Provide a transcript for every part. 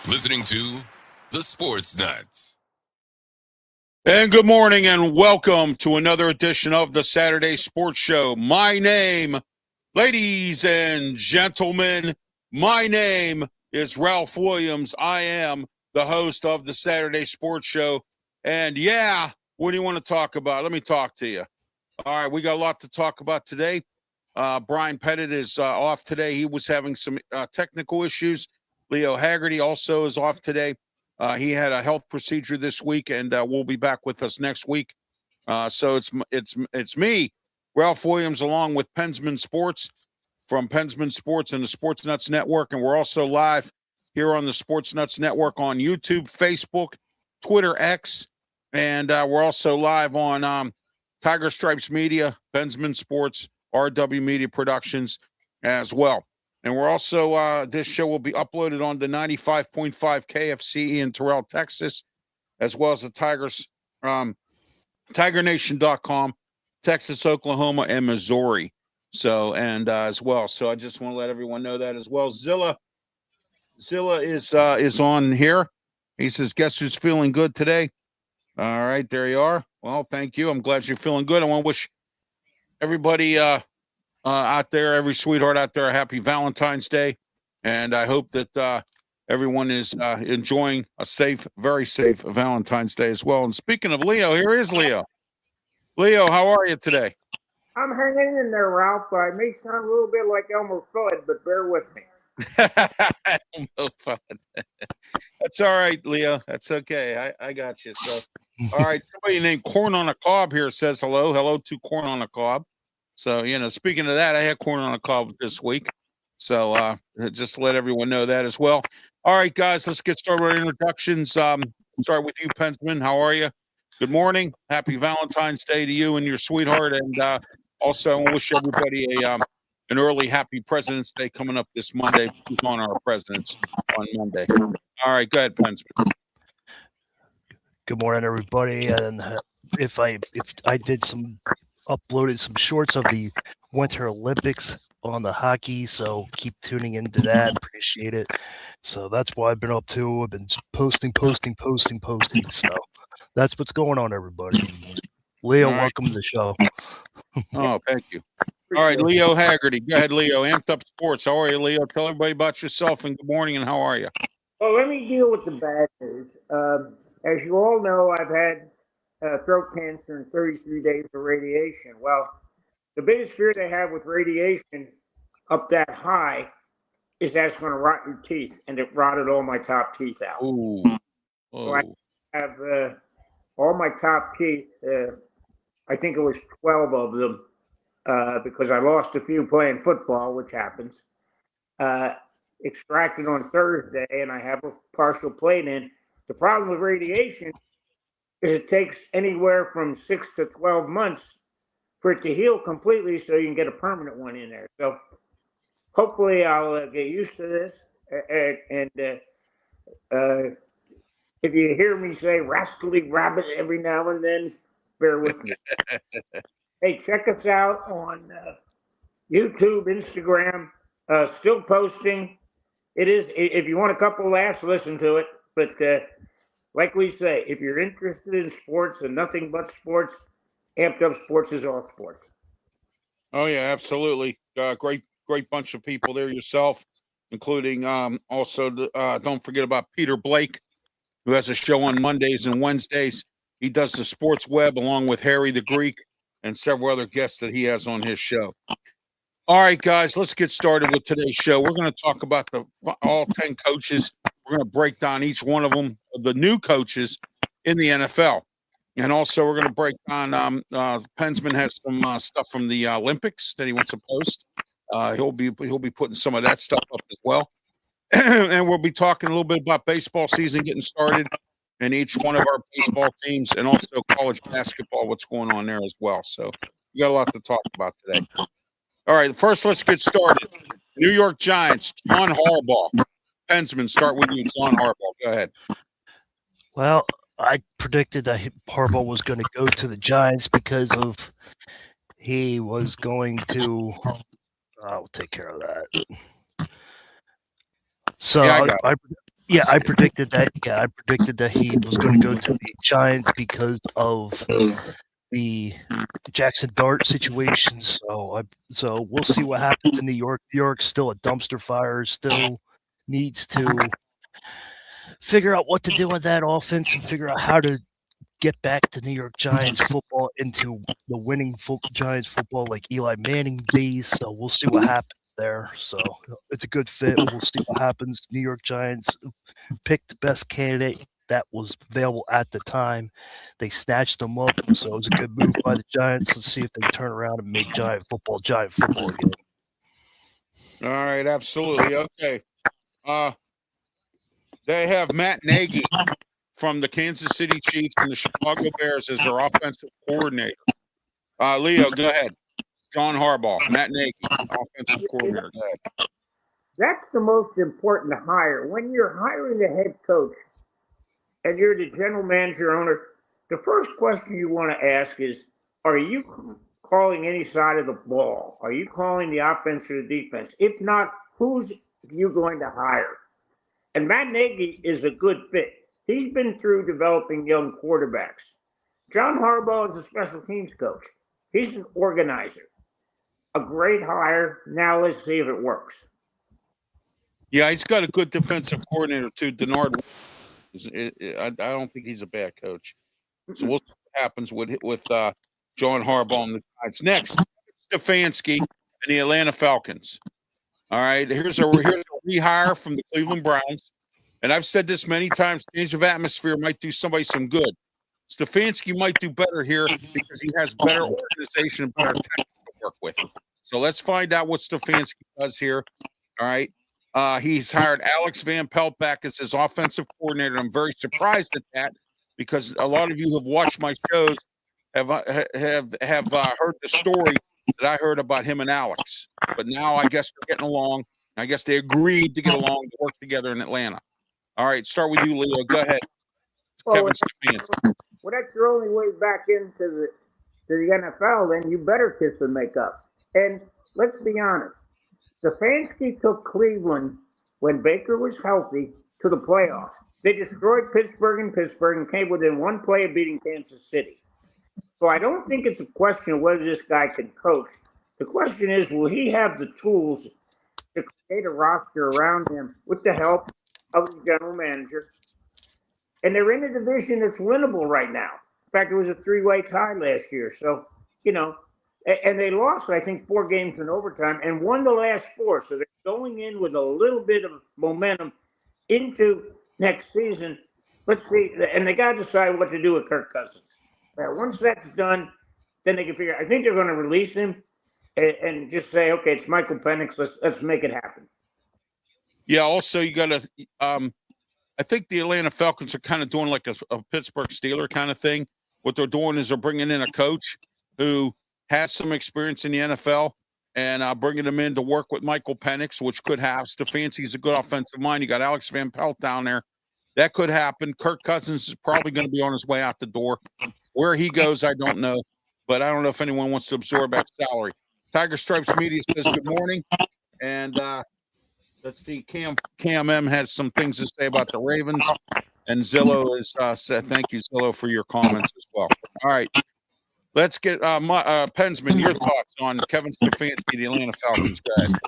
Listening to The Sports Nuts. And good morning and welcome to another edition of the Saturday Sports Show. My name, ladies and gentlemen, my name is Ralph Williams. I am the host of the Saturday Sports Show. And yeah, what do you want to talk about? Let me talk to you. All right, we got a lot to talk about today. BRYAN PETTIT is off today. He was having some technical issues. Leo Haggerty also is off today. He had a health procedure this week, and will be back with us next week. So it's me, Ralph Williams, along with PENSMAN Sports from PENSMAN Sports and the Sports Nuts Network, and we're also live here on the Sports Nuts Network on YouTube, Facebook, Twitter, X, and we're also live on Tiger Stripes Media, PENSMAN Sports, RW Media Productions as well. And we're also, this show will be uploaded on the 95.5 KFCE in Terrell, Texas, as well as the Tigers, TigerNation.com, Texas, Oklahoma, and Missouri. So, and as well. So I just want to let everyone know that as well. Zilla is on here. He says, guess who's feeling good today? All right, there you are. Well, thank you. I'm glad you're feeling good. I want to wish everybody out there, every sweetheart out there, a happy Valentine's Day. And I hope that everyone is enjoying a safe, very safe Valentine's Day as well. And speaking of Leo, here is Leo. Leo, how are you today? I'm hanging in there, Ralph. I may sound a little bit like Elmer Fudd, but bear with me. Elmer Fudd. That's all right, Leo. That's okay. I got you. So, all right. Somebody named Corn on a Cob here says hello. Hello to Corn on a Cob. So, speaking of that, I had corn on a cob this week. So, just to let everyone know that as well. All right, guys, let's get started with introductions. Start with you, PENSMAN. How are you? Good morning. Happy Valentine's Day to you and your sweetheart. And also, I wish everybody an early happy President's Day coming up this Monday. We honor our presidents on Monday. All right, go ahead, PENSMAN. Good morning, everybody. And if I uploaded some shorts of the Winter Olympics on the hockey, so keep tuning into that. Appreciate it. So that's what I've been up to. I've been posting. So that's what's going on, everybody. Leo, right. Welcome to the show. Oh, thank you. All right, Leo Haggerty. Go ahead, Leo. Amped Up Sports. How are you, Leo? Tell everybody about yourself and good morning and how are you? Well, let me deal with the bad news. As you all know, I've had throat cancer and 33 days of radiation. Well, the biggest fear they have with radiation up that high is that's going to rot your teeth, and it rotted all my top teeth out. Ooh. So I have all my top teeth, I think it was 12 of them, because I lost a few playing football, which happens. Extracted on Thursday, and I have a partial plate in. The problem with radiation is it takes anywhere from 6 to 12 months for it to heal completely so you can get a permanent one in there. So hopefully I'll get used to this. And if you hear me say rascally rabbit every now and then, bear with me. Hey, check us out on YouTube, Instagram, still posting. It is, if you want a couple laughs, listen to it. But like we say, if you're interested in sports and nothing but sports, Amped Up Sports is all sports. Oh yeah, absolutely. Great bunch of people there yourself, including also don't forget about Peter Blake, who has a show on Mondays and Wednesdays. He does the Sports Web along with Harry the Greek and several other guests that he has on his show. All right, guys, let's get started with today's show. We're going to talk about all 10 coaches. We're going to break down each one of them, the new coaches in the NFL. And also we're going to break down, PENSMAN has some stuff from the Olympics that he wants to post. He'll be putting some of that stuff up as well. And we'll be talking a little bit about baseball season getting started and each one of our baseball teams, and also college basketball, what's going on there as well. So we got a lot to talk about today. All right, first let's get started. New York Giants, John Harbaugh. PENSMAN, start with you, John Harbaugh. Go ahead. Well, I predicted that Harbaugh was going to go to the Giants because of he was going to. I'll take care of that. So I predicted that. Yeah, I predicted that he was going to go to the Giants because of the Jackson Dart situation. So we'll see what happens in New York. New York's still a dumpster fire. Still needs to figure out what to do with that offense and figure out how to get back to New York Giants football into the winning Giants football like Eli Manning days. So we'll see what happens there. So it's a good fit. We'll see what happens. New York Giants picked the best candidate that was available at the time. They snatched them up. So it was a good move by the Giants. Let's see if they turn around and make giant football again. All right, absolutely. Okay. They have Matt Nagy from the Kansas City Chiefs and the Chicago Bears as their offensive coordinator. Leo, go ahead. John Harbaugh, Matt Nagy, offensive coordinator. Go ahead. That's the most important hire. When you're hiring the head coach and you're the general manager owner, the first question you want to ask is, are you calling any side of the ball? Are you calling the offense or the defense? If not, who's you going to hire? And Matt Nagy is a good fit. He's been through developing young quarterbacks. John Harbaugh is a special teams coach. He's an organizer. A great hire. Now let's see if it works. Yeah, he's got a good defensive coordinator too, Denard. I don't think he's a bad coach. So we'll see what happens with John Harbaugh and the Giants. Next, Stefanski and the Atlanta Falcons. All right, here's a rehire from the Cleveland Browns. And I've said this many times, change of atmosphere might do somebody some good. Stefanski might do better here because he has better organization and better talent to work with. So let's find out what Stefanski does here. All right. He's hired Alex Van Pelt back as his offensive coordinator. I'm very surprised at that because a lot of you have watched my shows have heard the story that I heard about him and Alex. But now I guess they're getting along. I guess they agreed to get along to work together in Atlanta. All right, start with you, Leo. Go ahead. Kevin Stefanski. Well, that's your only way back into the NFL, then you better kiss the makeup. And let's be honest, Stefanski took Cleveland when Baker was healthy to the playoffs. They destroyed Pittsburgh and came within one play of beating Kansas City. So I don't think it's a question of whether this guy can coach. The question is, will he have the tools to create a roster around him with the help of the general manager? And they're in a division that's winnable right now. In fact, it was a three-way tie last year. So, and they lost, I think, 4 games in overtime and won the last 4. So they're going in with a little bit of momentum into next season. Let's see. And they got to decide what to do with Kirk Cousins. Once that's done, then they can figure out. I think they're going to release him. and just say, okay, it's Michael Penix. Let's make it happen. Yeah. Also, you got to. I think the Atlanta Falcons are kind of doing like a Pittsburgh Steeler kind of thing. What they're doing is they're bringing in a coach who has some experience in the NFL and bringing him in to work with Michael Penix, which could have. Stefanski's a good offensive mind. You got Alex Van Pelt down there. That could happen. Kirk Cousins is probably going to be on his way out the door. Where he goes, I don't know. But I don't know if anyone wants to absorb that salary. Tiger Stripes Media says good morning. And let's see, Cam M has some things to say about the Ravens. And Zillow has said, thank you, Zillow, for your comments as well. All right. Let's get Pensman, your thoughts on Kevin Stefanski, the Atlanta Falcons. Go ahead.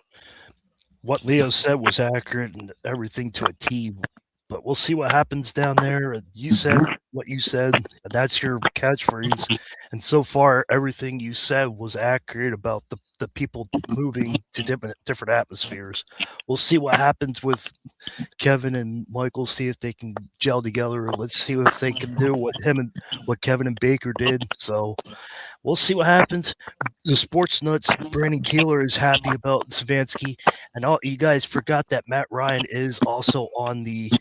What Leo said was accurate and everything to a T, but we'll see what happens down there. You said what you said, and that's your catchphrase. And so far, everything you said was accurate about the people moving to different atmospheres. We'll see what happens with Kevin and Michael, see if they can gel together. Let's see if they can do what Kevin and Baker did. So we'll see what happens. The Sports Nuts, Brandon Keeler is happy about Stefanski, and all you guys forgot that Matt Ryan is also on the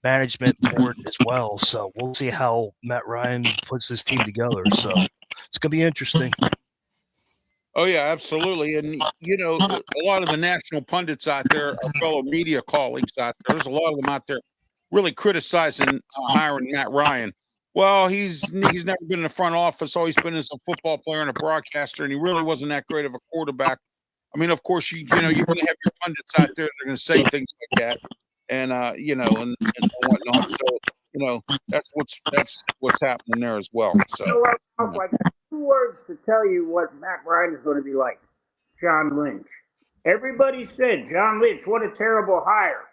management board as well. So we'll see how Matt Ryan puts this team together. So it's gonna be interesting. Oh, yeah, absolutely. And, you know, a lot of the national pundits out there, our fellow media colleagues out there, there's a lot of them out there really criticizing hiring Matt Ryan. Well, he's never been in the front office, always been as a football player and a broadcaster, and he really wasn't that great of a quarterback. I mean, of course, you're going to have your pundits out there that are going to say things like that, and and whatnot. So, that's what's happening there as well. So, I got 2 words to tell you what Matt Ryan is going to be like. John Lynch. Everybody said, John Lynch, what a terrible hire.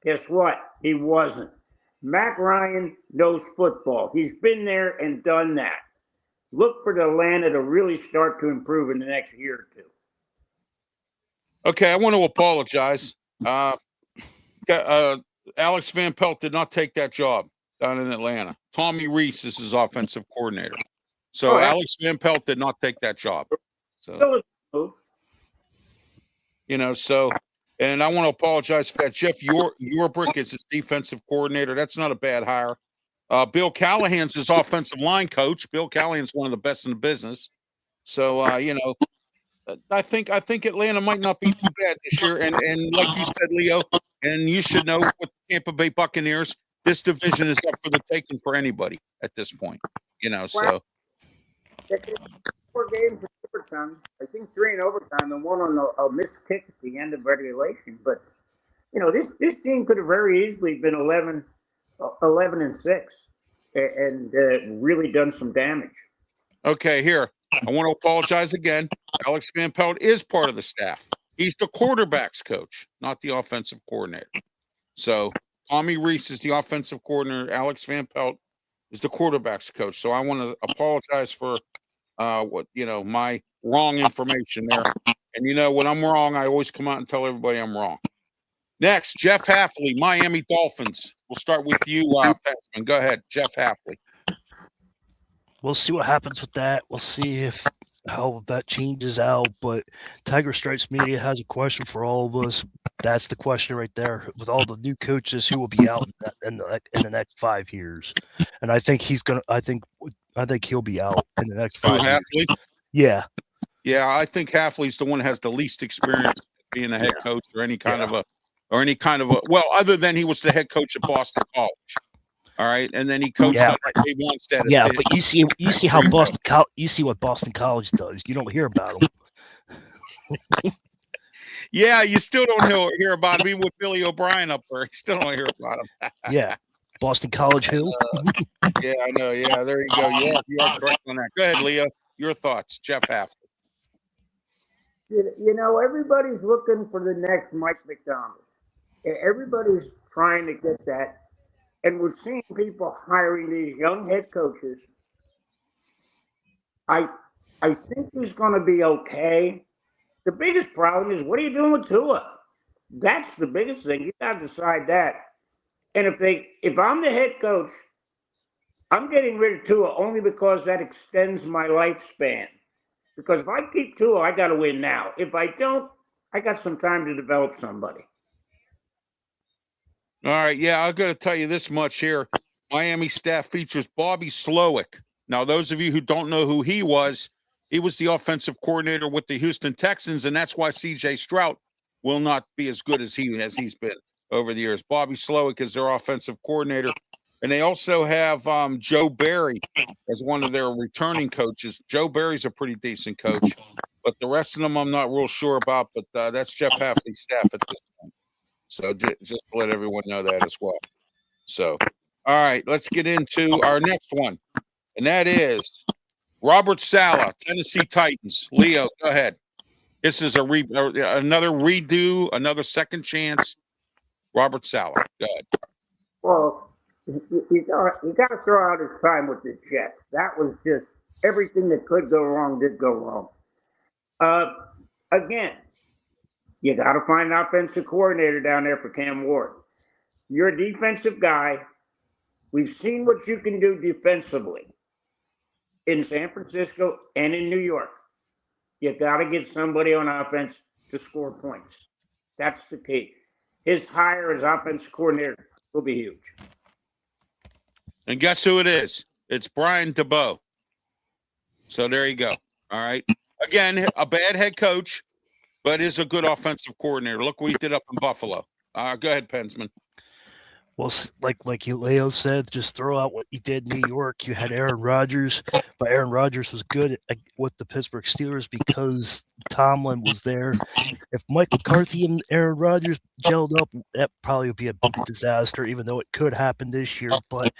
Guess what? He wasn't. Matt Ryan knows football. He's been there and done that. Look for the Atlanta to really start to improve in the next year or two. Okay, I want to apologize. Alex Van Pelt did not take that job down in Atlanta. Tommy Reese is his offensive coordinator. So Alex Van Pelt did not take that job. So, and I want to apologize for that. Jeff Yorbrick is his defensive coordinator. That's not a bad hire. Bill Callahan's his offensive line coach. Bill Callahan's one of the best in the business. So, I think Atlanta might not be too bad this year. And like you said, Leo, and you should know with the Tampa Bay Buccaneers, this division is up for the taking for anybody at this point. So 4 games in overtime. I think 3 in overtime and 1 on a missed kick at the end of regulation. But this team could have very easily been 11-6 and really done some damage. Okay, here. I want to apologize again. Alex Van Pelt is part of the staff. He's the quarterback's coach, not the offensive coordinator. So Tommy Reese is the offensive coordinator. Alex Van Pelt is the quarterback's coach. So I want to apologize for my wrong information there. And when I'm wrong, I always come out and tell everybody I'm wrong. Next, Jeff Hafley, Miami Dolphins. We'll start with you, Pensman. Go ahead, Jeff Hafley. We'll see what happens with that. We'll see how that changes out. But Tiger Stripes Media has a question for all of us. That's the question right there. With all the new coaches, who will be out in the next 5 years? And I think he's gonna. I think he'll be out in the next 5 years. Hafley? Yeah. Yeah, I think Hafley's the one that has the least experience being a head coach or any kind of a well, other than he was the head coach at Boston College. All right, and then he coached at Dave Lundstedt. Yeah, but you see how you see what Boston College does. You don't hear about them. Yeah, you still don't hear about him. Even with Billy O'Brien up there, you still don't hear about him. Yeah, Boston College Hill. Yeah, I know. Yeah, there you go. You are correct on that. Go ahead, Leo. Your thoughts, Jeff Hafley. Everybody's looking for the next Mike McDonald. Everybody's trying to get that. And we're seeing people hiring these young head coaches. I think he's going to be okay. The biggest problem is, what are you doing with Tua? That's the biggest thing. You got to decide that. And if I'm the head coach, I'm getting rid of Tua only because that extends my lifespan. Because if I keep Tua, I got to win now. If I don't, I got some time to develop somebody. All right, yeah, I've got to tell you this much here. Miami staff features Bobby Slowick. Now, those of you who don't know who he was the offensive coordinator with the Houston Texans, and that's why C.J. Stroud will not be as good as he's been over the years. Bobby Slowick is their offensive coordinator, and they also have Joe Barry as one of their returning coaches. Joe Barry's a pretty decent coach, but the rest of them I'm not real sure about, but that's Jeff Hafley's staff at this point. So just to let everyone know that as well. So, all right, let's get into our next one, and that is Robert Saleh, Tennessee Titans. Leo, go ahead. This is another redo, another second chance. Robert Saleh, go ahead. Well, you got to throw out his time with the Jets. That was just everything that could go wrong did go wrong. Again, you got to find an offensive coordinator down there for Cam Ward. You're a defensive guy. We've seen what you can do defensively in San Francisco and in New York. You got to get somebody on offense to score points. That's the key. His hire as offensive coordinator will be huge. And guess who it is? It's Brian DeBoer. So there you go. All right. Again, a bad head coach, but is a good offensive coordinator. Look what he did up in Buffalo. Go ahead, Pensman. Well, like Leo said, just throw out what you did in New York. You had Aaron Rodgers, but Aaron Rodgers was good with the Pittsburgh Steelers because Tomlin was there. If Mike McCarthy and Aaron Rodgers gelled up, that probably would be a big disaster, even though it could happen this year. But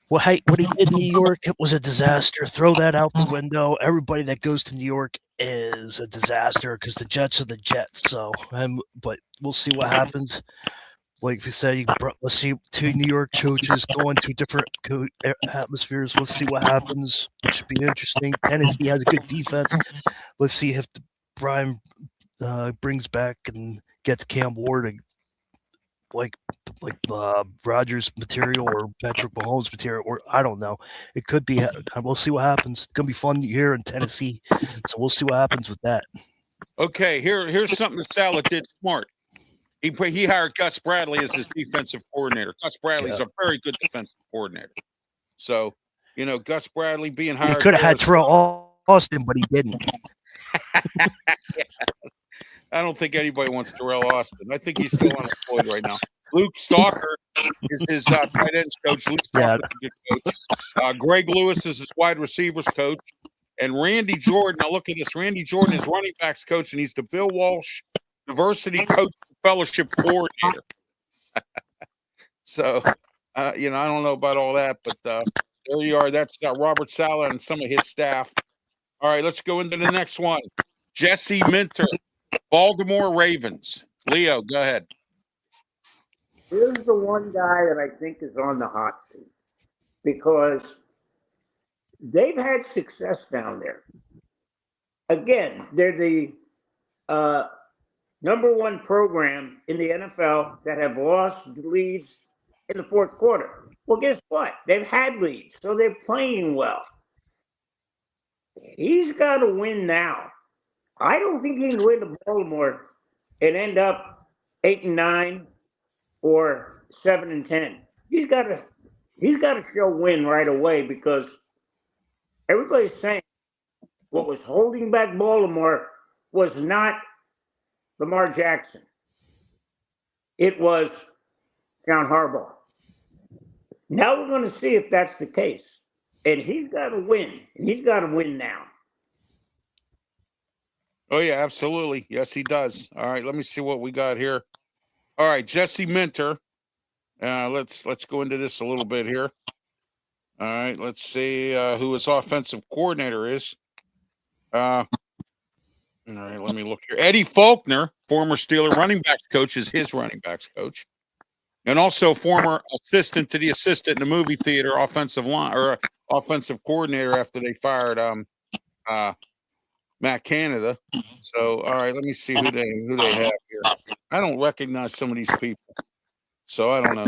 what he did in New York, it was a disaster. Throw that out the window. Everybody that goes to New York is a disaster because the Jets are the Jets. So, but we'll see what happens. Like we said, let's see two New York coaches going to different atmospheres. Let's see what happens. It should be interesting. Tennessee has a good defense. Let's see if Brian brings back and gets Cam Ward like Rodgers material or Patrick Mahomes material, or I don't know. It could be. We'll see what happens. It's gonna be fun here in Tennessee, so we'll see what happens with that. Okay, here's something that Saleh did smart. He hired Gus Bradley as his defensive coordinator. Gus Bradley's a very good defensive coordinator. So, Gus Bradley being hired. He could have had Terrell Austin, but he didn't. Yeah. I don't think anybody wants Terrell Austin. I think he's still unemployed right now. Luke Stalker is his tight ends coach. Luke Stalker's a good coach. Greg Lewis is his wide receivers coach. And Randy Jordan, now look at this. Randy Jordan is running backs coach, and he's the Bill Walsh Diversity Coach Fellowship Coordinator. So, I don't know about all that, but there you are. That's Robert Saleh and some of his staff. All right, let's go into the next one. Jesse Minter, Baltimore Ravens. Leo, go ahead. Here's the one guy that I think is on the hot seat because they've had success down there. Again, they're the number one program in the NFL that have lost leads in the fourth quarter. Well, guess what? They've had leads, so they're playing well. He's got to win now. I don't think he can win to Baltimore and end up 8-9 or 7-10. He's got to show win right away because everybody's saying what was holding back Baltimore was not Lamar Jackson. It was John Harbaugh. Now we're going to see if that's the case. And he's got to win. And he's got to win now. Oh, yeah, absolutely. Yes, he does. All right, let me see what we got here. All right, Jesse Minter. Let's go into this a little bit here. All right, let's see who his offensive coordinator is. All right, let me look here. Eddie Faulkner, former Steeler running backs coach, is his running backs coach. And also former assistant to the assistant in the movie theater, offensive line or offensive coordinator after they fired Matt Canada. So, all right, let me see who they have here. I don't recognize some of these people, so I don't know.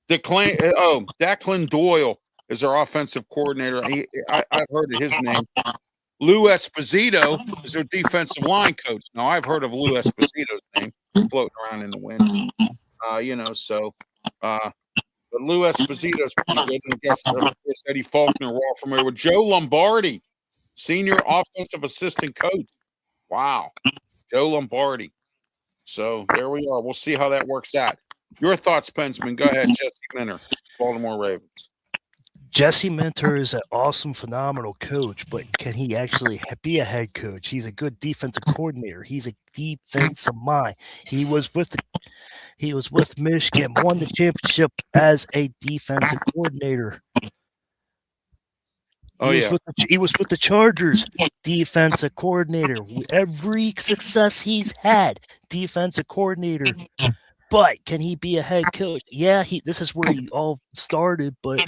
Declan Doyle is our offensive coordinator. I've heard of his name. Lou Esposito is their defensive line coach. Now, I've heard of Lou Esposito's name floating around in the wind. But Lou Esposito's pretty good. And I guess, of course, Eddie Faulkner, we're all familiar with. Joe Lombardi, senior offensive assistant coach. Wow. Joe Lombardi. So there we are. We'll see how that works out. Your thoughts, Pensman. Go ahead, Jesse Minter, Baltimore Ravens. Jesse Minter is an awesome, phenomenal coach, but can he actually be a head coach? He's a good defensive coordinator. He's a defensive mind. He was with Michigan, won the championship as a defensive coordinator. He was with the Chargers, defensive coordinator. Every success he's had, defensive coordinator. But can he be a head coach? Yeah, this is where he all started, but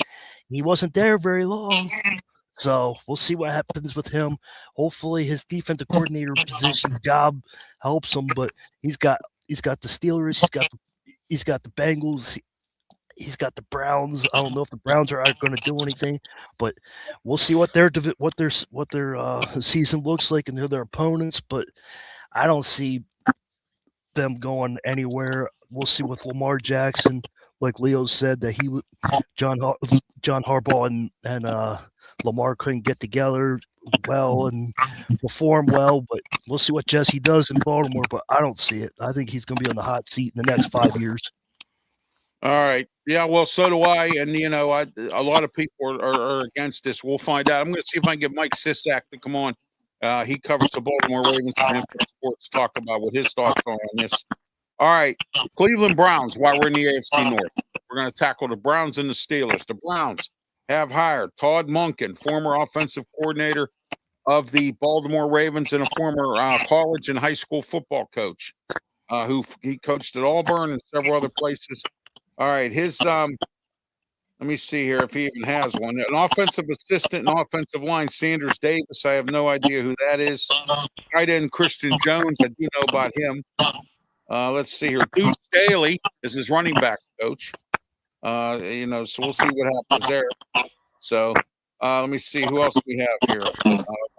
he wasn't there very long. So we'll see what happens with him. Hopefully his defensive coordinator position job helps him, but he's got the Steelers, he's got the Bengals, he's got the Browns. I don't know if the Browns are going to do anything, but we'll see what their season looks like and who their opponents, but I don't see them going anywhere. We'll see with Lamar Jackson, like Leo said, that John Harbaugh and Lamar couldn't get together well and perform well, but we'll see what Jesse does in Baltimore, but I don't see it. I think he's going to be on the hot seat in the next 5 years. All right. Yeah, well, so do I. And, a lot of people are against this. We'll find out. I'm going to see if I can get Mike Sisak to come on. He covers the Baltimore Ravens for Sports, talk about what his thoughts are on this. All right. Cleveland Browns, while we're in the AFC North. We're going to tackle the Browns and the Steelers. The Browns have hired Todd Monken, former offensive coordinator of the Baltimore Ravens and a former college and high school football coach who he coached at Auburn and several other places. All right, his let me see here if he even has one. An offensive assistant and offensive line, Sanders Davis. I have no idea who that is. Tight end Christian Jones. I do know about him. Let's see here. Deuce Staley is his running back coach. So we'll see what happens there. So let me see who else we have here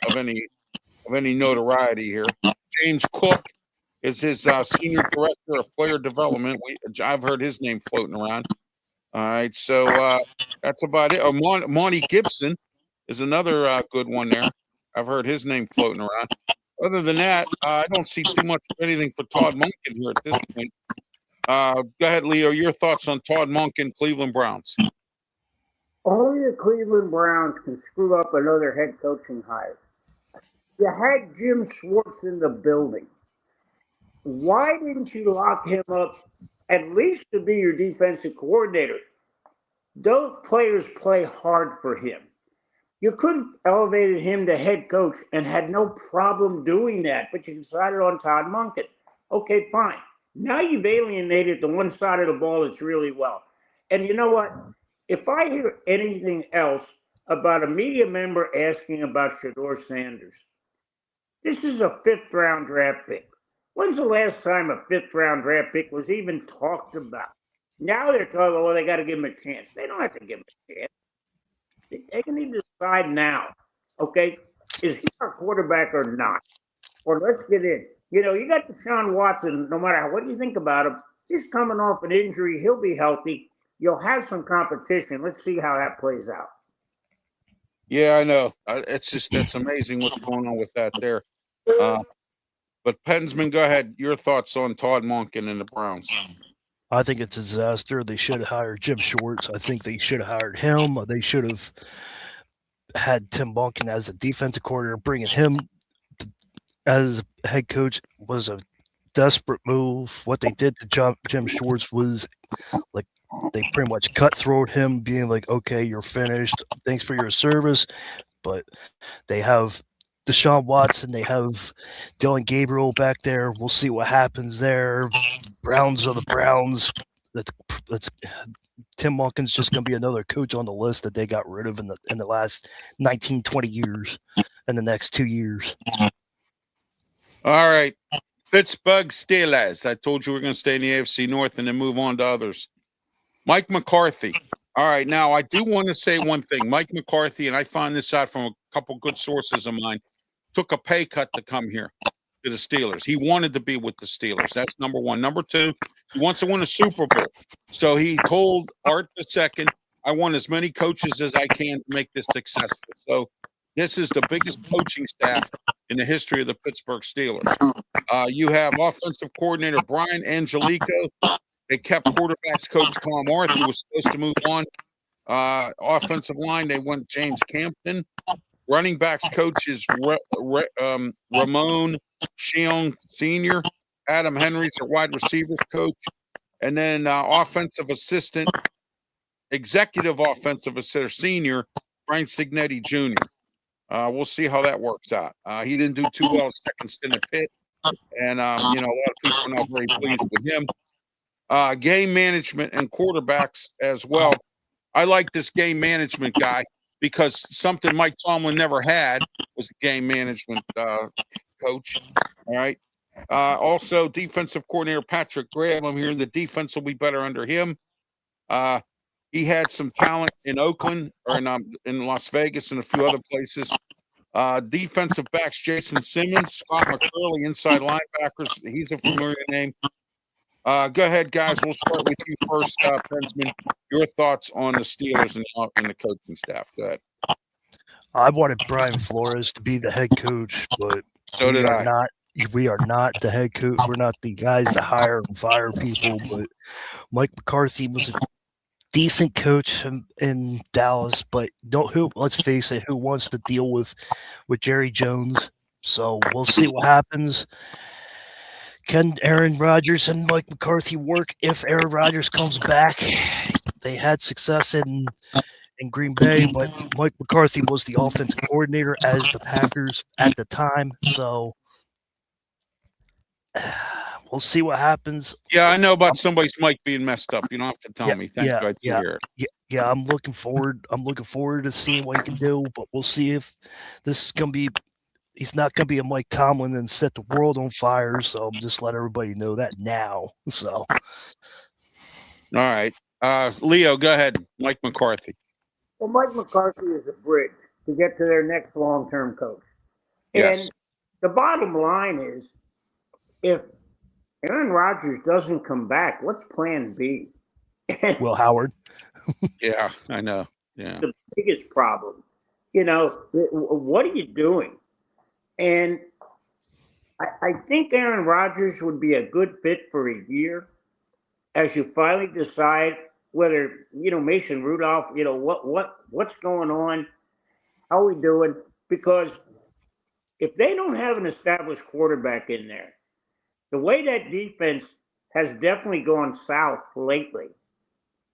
of any notoriety here. James Cook is his senior director of player development. I've heard his name floating around. All right, so that's about it. Monty Gibson is another good one there. I've heard his name floating around. Other than that, I don't see too much of anything for Todd Monken here at this point. Go ahead, Leo. Your thoughts on Todd Monken, Cleveland Browns? Only the Cleveland Browns can screw up another head coaching hire. You had Jim Schwartz in the building. Why didn't you lock him up at least to be your defensive coordinator? Those players play hard for him. You could have elevated him to head coach and had no problem doing that, but you decided on Todd Monken. Okay, fine. Now you've alienated the one side of the ball that's really well. And you know what? If I hear anything else about a media member asking about Shedeur Sanders, this is a fifth-round draft pick. When's the last time a fifth-round draft pick was even talked about? Now they're talking, well, they got to give him a chance. They don't have to give him a chance. They can need to decide now, okay? Is he our quarterback or not? Or let's get in. You got Deshaun Watson, no matter what you think about him, he's coming off an injury. He'll be healthy. You'll have some competition. Let's see how that plays out. Yeah, I know. It's amazing what's going on with that there. But Pensman, go ahead. Your thoughts on Todd Monken and the Browns? I think it's a disaster. They should have hired Jim Schwartz. I think they should have hired him. They should have had Tim Monken as a defensive coordinator. Bringing him as head coach was a desperate move. What they did to Jim Schwartz was like they pretty much cutthroat him, being like, okay, you're finished. Thanks for your service. But they have Deshaun Watson, they have Dylan Gabriel back there. We'll see what happens there. Browns are the Browns. That's Tim Monken's just going to be another coach on the list that they got rid of in the last 19, 20 years in the next 2 years. All right. Pittsburgh Steelers. I told you we're going to stay in the AFC North and then move on to others. Mike McCarthy. All right. Now, I do want to say one thing. Mike McCarthy, and I found this out from a couple good sources of mine, took a pay cut to come here to the Steelers. He wanted to be with the Steelers. That's number one. Number two, he wants to win a Super Bowl. So he told Art II, I want as many coaches as I can to make this successful. So this is the biggest coaching staff in the history of the Pittsburgh Steelers. You have offensive coordinator Brian Angelico. They kept quarterbacks coach Tom Arth, who was supposed to move on. Offensive line, they went James Campton. Running backs coach is Ramon Sheong Sr. Adam Henry's their wide receivers coach. And then executive offensive assistant senior, Frank Signetti Jr. We'll see how that works out. He didn't do too well second stint at Pitt. And, a lot of people are not very pleased with him. Game management and quarterbacks as well. I like this game management guy because something Mike Tomlin never had was a game management coach. All right. Also, defensive coordinator Patrick Graham. I'm hearing the defense will be better under him. He had some talent in Oakland or in Las Vegas and a few other places. Defensive backs Jason Simmons, Scott McCurley, inside linebackers. He's a familiar name. Go ahead, guys. We'll start with you first, Pensman. Your thoughts on the Steelers and the coaching staff. Go ahead. I wanted Brian Flores to be the head coach, but So did I. We are not the head coach. We're not the guys that hire and fire people. But Mike McCarthy was a decent coach in Dallas, but let's face it, who wants to deal with Jerry Jones? So we'll see what happens. Can Aaron Rodgers and Mike McCarthy work if Aaron Rodgers comes back? They had success in Green Bay, but Mike McCarthy was the offensive coordinator as the Packers at the time. So we'll see what happens. Yeah, I know about somebody's mic being messed up. You don't have to tell me. Thank you. I do hear it. Yeah, I'm looking forward to seeing what he can do, but we'll see if this is going to be. He's not going to be a Mike Tomlin and set the world on fire. So I'm just let everybody know that now. So, all right, Leo, go ahead. Mike McCarthy. Well, Mike McCarthy is a bridge to get to their next long-term coach. Yes. And the bottom line is, if Aaron Rodgers doesn't come back, what's plan B? Will Howard. Yeah, I know. Yeah. The biggest problem. What are you doing? And I think Aaron Rodgers would be a good fit for a year as you finally decide whether, Mason Rudolph, what's going on, how we doing? Because if they don't have an established quarterback in there, the way that defense has definitely gone south lately.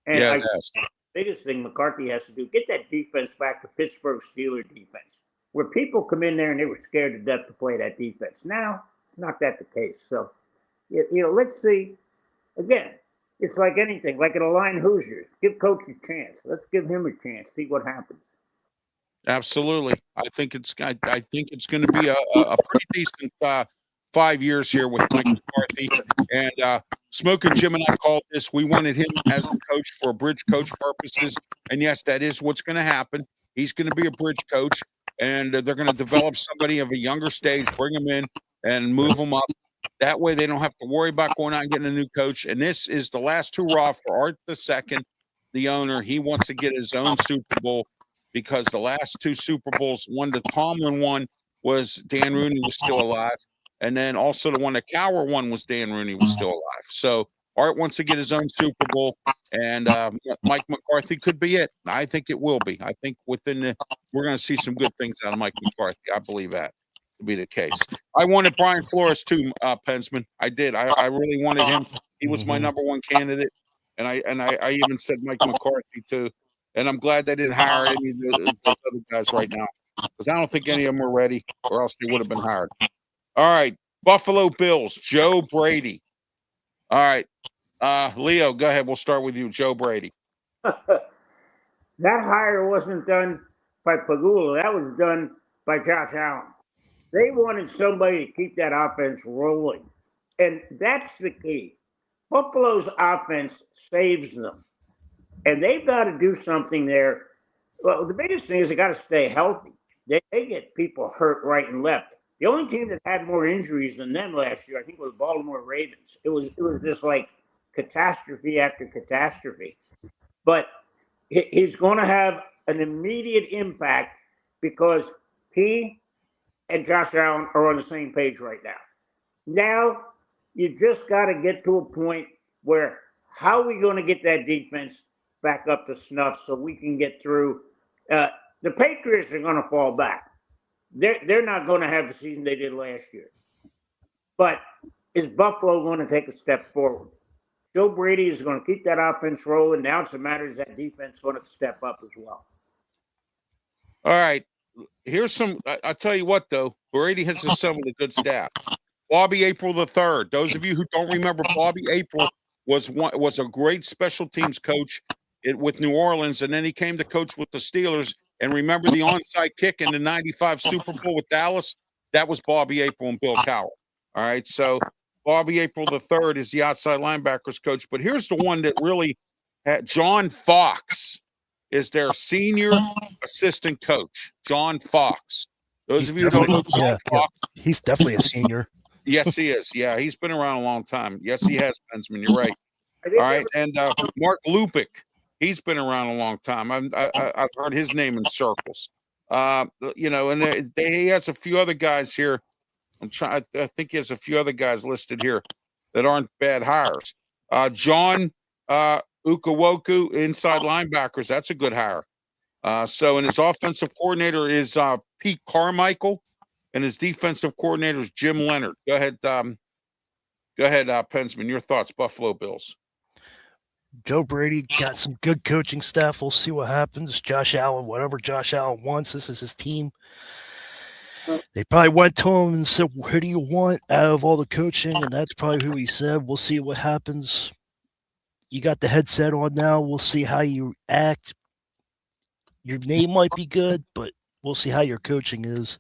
And yeah, the biggest thing McCarthy has to do, get that defense back to Pittsburgh Steelers defense, where people come in there and they were scared to death to play that defense. Now, it's not that the case. So, let's see. Again, it's like anything, like an Align Hoosiers. Give coach a chance. Let's give him a chance. See what happens. Absolutely. I think it's going to be a pretty decent 5 years here with Mike McCarthy. And Smoking Jim and I called this. We wanted him as a coach for bridge coach purposes. And yes, that is what's going to happen. He's going to be a bridge coach, and they're going to develop somebody of a younger stage, bring him in and move him up. That way they don't have to worry about going out and getting a new coach. And this is the last hurrah for Art II, the owner. He wants to get his own Super Bowl because the last two Super Bowls, one the Tomlin won was Dan Rooney was still alive. And then also the one that Cowher won was Dan Rooney was still alive. So Art wants to get his own Super Bowl, and Mike McCarthy could be it. I think it will be. I think we're going to see some good things out of Mike McCarthy. I believe that to be the case. I wanted Brian Flores too, Pensman. I did. I really wanted him. He was my number one candidate, and I even said Mike McCarthy too. And I'm glad they didn't hire any of those other guys right now because I don't think any of them were ready, or else they would have been hired. All right, Buffalo Bills, Joe Brady. All right, Leo, go ahead. We'll start with you, Joe Brady. That hire wasn't done by Pagula. That was done by Josh Allen. They wanted somebody to keep that offense rolling, and that's the key. Buffalo's offense saves them. and they've got to do something there. Well, the biggest thing is they got to stay healthy. They get people hurt right and left. The only team that had more injuries than them last year, I think, was Baltimore Ravens. It was just like catastrophe after catastrophe. But he's going to have an immediate impact because he and Josh Allen are on the same page right now. Now you just got to get to a point where how are we going to get that defense back up to snuff so we can get through? The Patriots are going to fall back. They're not going to have the season they did last year. But is Buffalo going to take a step forward? Joe Brady is going to keep that offense rolling. Now it's a matter of that defense going to step up as well. All right. Here's some. I'll tell you what, though. Brady has assembled a good staff. Bobby April III. Those of you who don't remember, Bobby April was a great special teams coach with New Orleans, and then he came to coach with the Steelers. And remember the onside kick in the '95 Super Bowl with Dallas? That was Bobby April and Bill Cowher. All right, so Bobby April III is the outside linebackers coach. But here's the one that really had John Fox is their senior assistant coach. John Fox. Those of you who don't know John Fox, he's definitely a senior. Yes, he is. Yeah, he's been around a long time. Yes, he has, Pensman. You're right. All right, and Mark Lupick, he's been around a long time. I've heard his name in circles. You know, and he has a few other guys here. I think he has a few other guys listed here that aren't bad hires. John Ukawoku, inside linebackers. That's a good hire. So, and his offensive coordinator is Pete Carmichael, and his defensive coordinator is Jim Leonard. Go ahead, Pensman. Your thoughts, Buffalo Bills. Joe Brady got some good coaching staff. We'll see what happens. Josh Allen, whatever Josh Allen wants, this is his team. They probably went to him and said, "Who do you want out of all the coaching?" And that's probably who he said. We'll see what happens. You got the headset on now. We'll see how you act. Your name might be good, but we'll see how your coaching is.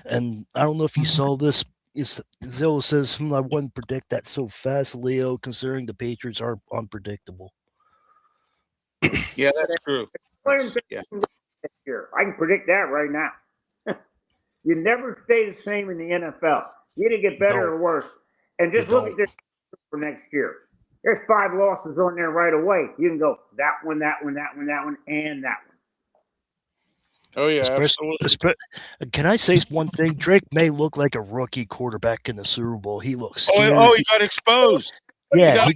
And I don't know if you saw this. Zilla says, I wouldn't predict that so fast, Leo, considering the Patriots are unpredictable. Yeah, that's true. Yeah. I can predict that right now. You never stay the same in the NFL. You either get better or worse. And just look at this for next year. There's 5 losses on there right away. You can go that one, that one, that one, that one, and that one. Oh, yeah, absolutely. Can I say one thing? Drake may look like a rookie quarterback in the Super Bowl. He looks scared. Oh, he got exposed. Yeah,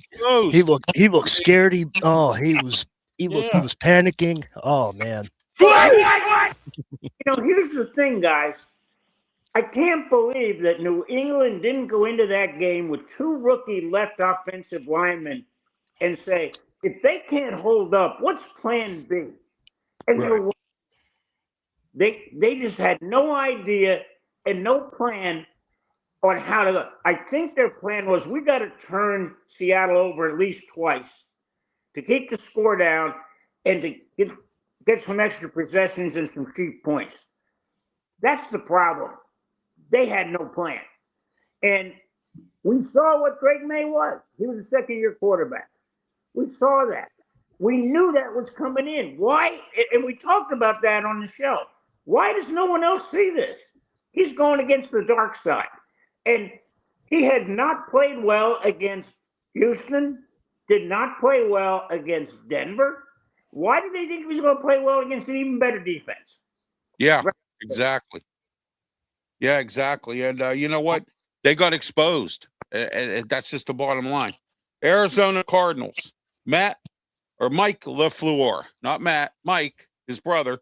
he looked scared. He was panicking. Oh, man. Here's the thing, guys. I can't believe that New England didn't go into that game with 2 rookie left offensive linemen and say, if they can't hold up, what's plan B? And they just had no idea and no plan on how to. I think their plan was, we got to turn Seattle over at least twice to keep the score down and to get some extra possessions and some cheap points. That's the problem. They had no plan. And we saw what Drake May was. He was a second-year quarterback. We saw that. We knew that was coming in. Why? And we talked about that on the show. Why does no one else see this? He's going against the dark side. And he had not played well against Houston, did not play well against Denver. Why did they think he was going to play well against an even better defense? Yeah, exactly. Yeah, exactly. And you know what? They got exposed. And that's just the bottom line. Arizona Cardinals. Mike LaFleur. Not Matt. Mike, his brother.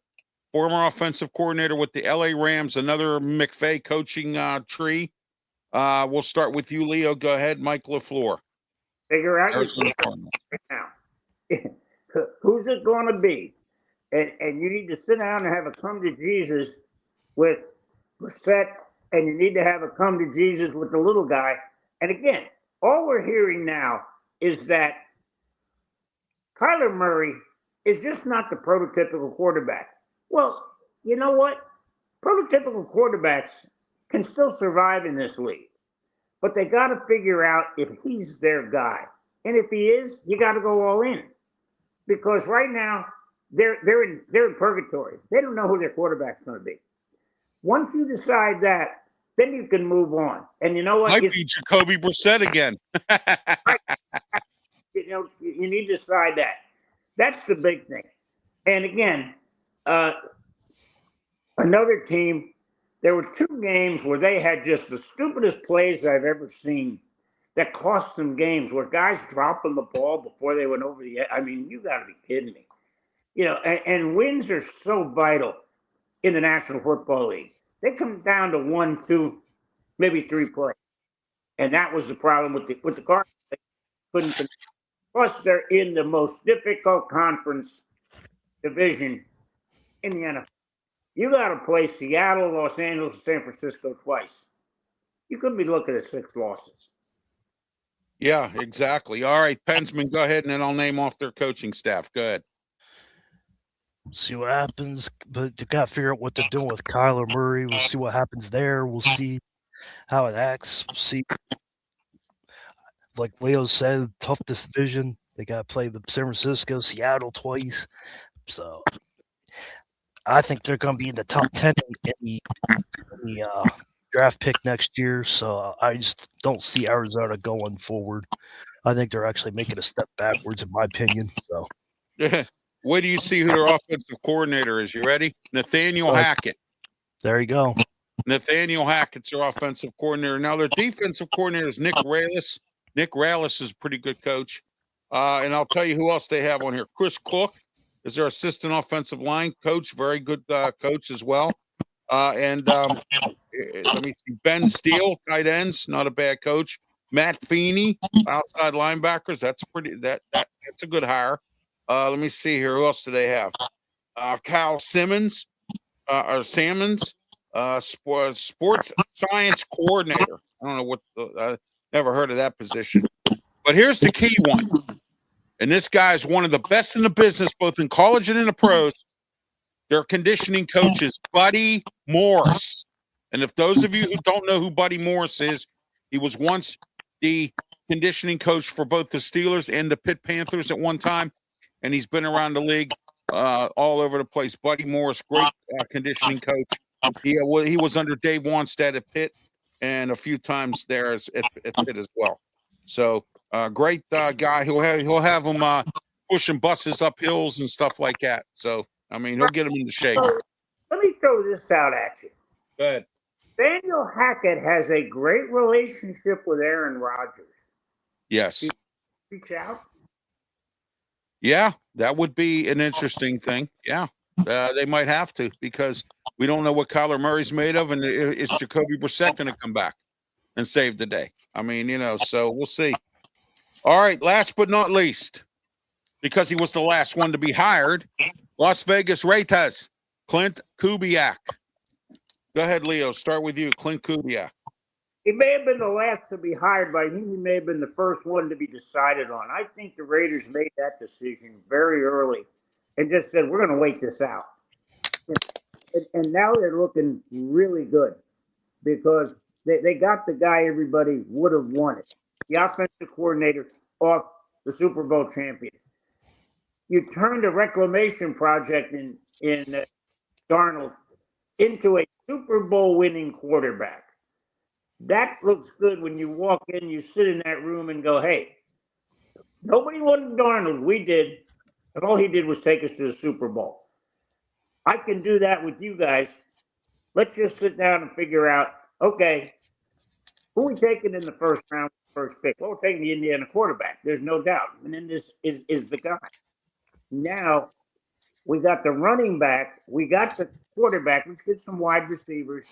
Former offensive coordinator with the LA Rams. Another McVay coaching tree. We'll start with you, Leo. Go ahead, Mike LaFleur. Figure out Arizona Cardinals. Now. Who's it going to be? And you need to sit down and have a come to Jesus with Brissett, and you need to have a come to Jesus with the little guy. And again, all we're hearing now is that Kyler Murray is just not the prototypical quarterback. Well, you know what? Prototypical quarterbacks can still survive in this league, but they got to figure out if he's their guy. And if he is, you got to go all in. because right now they're in purgatory. They don't know who their quarterback's going to be. Once you decide that, then you can move on. And you know what? Might be Jacoby Brissett again. You need to decide that. That's the big thing. And again, another team, there were 2 games where they had just the stupidest plays I've ever seen that cost them games, where guys dropping the ball before they went over the edge. I mean, you got to be kidding me. And wins are so vital in the National Football League. They come down to 1, 2, maybe 3 plays. And that was the problem with the Cardinals. They couldn't connect. Plus, they're in the most difficult conference division in the NFL. You got to play Seattle, Los Angeles, and San Francisco twice. You could be looking at 6 losses. Yeah, exactly. All right, PENSMAN, go ahead, and then I'll name off their coaching staff. Go ahead. See what happens, but you got to figure out what they're doing with Kyler Murray. We'll see what happens there. We'll see how it acts. We'll see, like Leo said, tough division. They got to play the San Francisco, Seattle twice. So I think they're going to be in the top 10 in the draft pick next year. So I just don't see Arizona going forward. I think they're actually making a step backwards, in my opinion. So, Yeah. Where do you see who their offensive coordinator is? You ready? Nathaniel Hackett. there you go. Nathaniel Hackett's their offensive coordinator. Now, their defensive coordinator is Nick Rallis. Nick Rallis is a pretty good coach. And I'll tell you who else they have on here. Chris Cook is their assistant offensive line coach. Very good coach as well. And let me see. Ben Steele, tight ends, not a bad coach. Matt Feeney, outside linebackers. That's a good hire. Let me see here. Who else do they have? Kyle Simmons, or Salmons, sports science coordinator. I don't know what. Never heard of that position. But here's the key one. And this guy is one of the best in the business, both in college and in the pros. Their conditioning coach is Buddy Morris. And if those of you who don't know who Buddy Morris is, he was once the conditioning coach for both the Steelers and the Pitt Panthers at one time. And he's been around the league all over the place. Buddy Morris, great conditioning coach. He was under Dave Wanstead at Pitt and a few times there at Pitt as well. So great guy. He'll have him pushing buses up hills and stuff like that. So, I mean, he'll get him into shape. Let me throw this out at you. Go ahead. Daniel Hackett has a great relationship with Aaron Rodgers. Yes. Reach out. Yeah, that would be an interesting thing. Yeah, they might have to, because we don't know what Kyler Murray's made of, and is Jacoby Brissett going to come back and save the day? I mean, so we'll see. All right, last but not least, because he was the last one to be hired, Las Vegas Raiders, Clint Kubiak. Go ahead, Leo. Start with you, Clint Kubiak. He may have been the last to be hired, but I think he may have been the first one to be decided on. I think the Raiders made that decision very early and just said, we're going to wait this out. And now they're looking really good because they got the guy everybody would have wanted, the offensive coordinator off the Super Bowl champion. You turned a reclamation project in Darnold into a Super Bowl winning quarterback. That looks good when you walk in, you sit in that room and go, hey, nobody wanted Darnold. We did. And all he did was take us to the Super Bowl. I can do that with you guys. Let's just sit down and figure out, okay, who are we taking in the first round, first pick? Well, we're taking the Indiana quarterback. There's no doubt. And then this is the guy. Now, we got the running back. We got the quarterback. Let's get some wide receivers.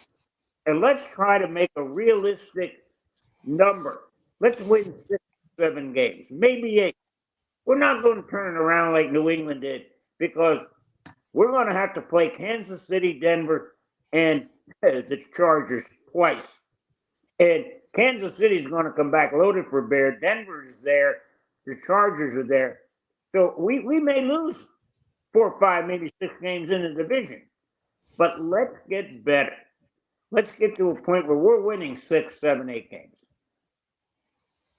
And let's try to make a realistic number. Let's win 6, 7 games, maybe 8. We're not going to turn it around like New England did, because we're going to have to play Kansas City, Denver, and the Chargers twice. And Kansas City is going to come back loaded for bear. Denver is there. The Chargers are there. So we may lose 4, 5, maybe 6 games in the division. But let's get better. Let's get to a point where we're winning 6, 7, 8 games.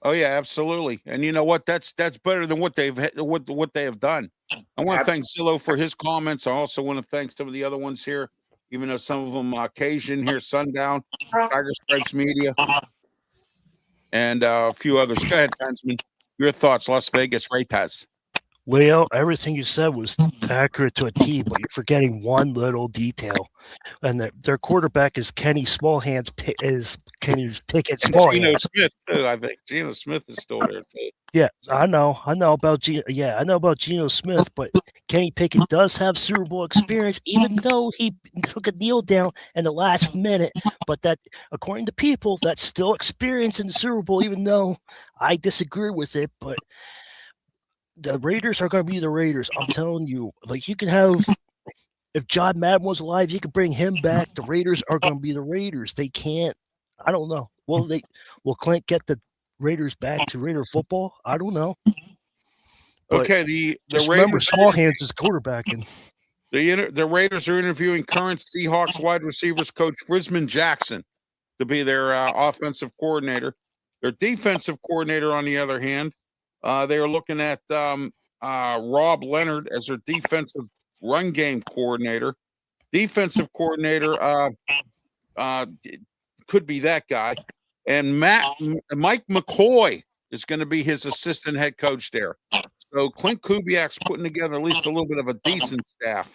Oh yeah, absolutely. And you know what? That's better than what what they have done. I want to thank Zillow for his comments. I also want to thank some of the other ones here, even though some of them Cajun here, Sundown, Tiger Stripes Media, and a few others. Go ahead, Pensman. Your thoughts, Las Vegas Raiders. Leo, everything you said was accurate to a T, but you're forgetting one little detail. And their quarterback is Kenny Smallhands, Kenny Pickett And Geno Smallhands. Smith too. I think Geno Smith is still there too. Yeah, I know about Geno Smith, but Kenny Pickett does have Super Bowl experience, even though he took a kneel down in the last minute. But that, according to people, that's still experience in the Super Bowl, even though I disagree with it. But the Raiders are going to be the Raiders. I'm telling you, like, you can have, if John Madden was alive, you could bring him back. The Raiders are going to be the Raiders. They can't. I don't know. Will Clint get the Raiders back to Raider football? I don't know. But okay, the remember Raiders. Smallhands is quarterbacking. The Raiders are interviewing current Seahawks wide receivers coach Frisman Jackson to be their offensive coordinator. Their defensive coordinator, on the other hand, they are looking at Rob Leonard as their defensive run game coordinator. Defensive coordinator could be that guy. And Mike McCoy is going to be his assistant head coach there. So Clint Kubiak's putting together at least a little bit of a decent staff.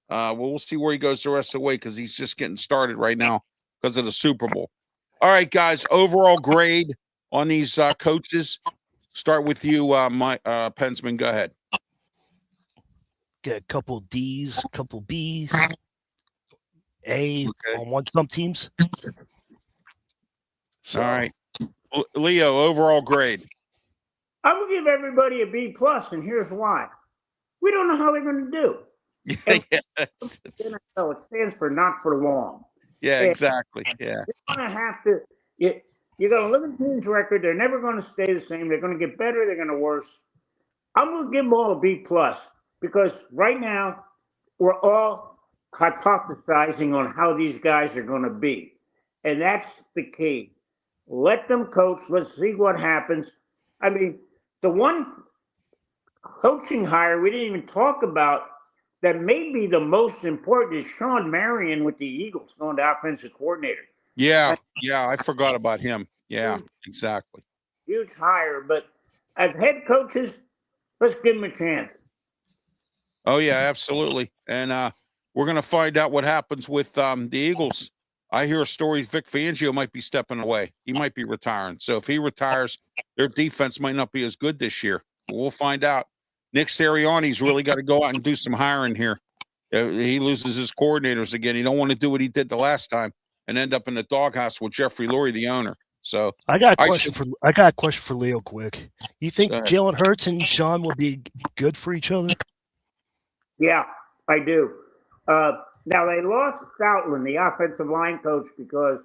We'll see where he goes the rest of the way because he's just getting started right now because of the Super Bowl. All right, guys, overall grade on these coaches. Start with you, Pensman. Go ahead. Get a couple D's, a couple B's, A on some teams. So, all right. Leo, overall grade. I will give everybody a B+, and here's why. We don't know how they're going to do. Yes. It stands for not for long. Yeah, exactly. Yeah. You're going to have to you got to look at the team's record. They're never going to stay the same. They're going to get better. They're going to worse. I'm going to give them all a B+ because right now we're all hypothesizing on how these guys are going to be. And that's the key. Let them coach. Let's see what happens. I mean, the one coaching hire we didn't even talk about that may be the most important is Sean Marion with the Eagles going to offensive coordinator. Yeah, I forgot about him. Yeah, exactly. Huge hire, but as head coaches, let's give them a chance. Oh, yeah, absolutely. And we're going to find out what happens with the Eagles. I hear stories Vic Fangio might be stepping away. He might be retiring. So if he retires, their defense might not be as good this year. We'll find out. Nick Sirianni's really got to go out and do some hiring here. He loses his coordinators again. He don't want to do what he did the last time and end up in the doghouse with Jeffrey Lurie, the owner. So I got a question for Leo quick. You think Jalen Hurts and Sean will be good for each other? Yeah, I do. Now, they lost Stoutland, the offensive line coach, because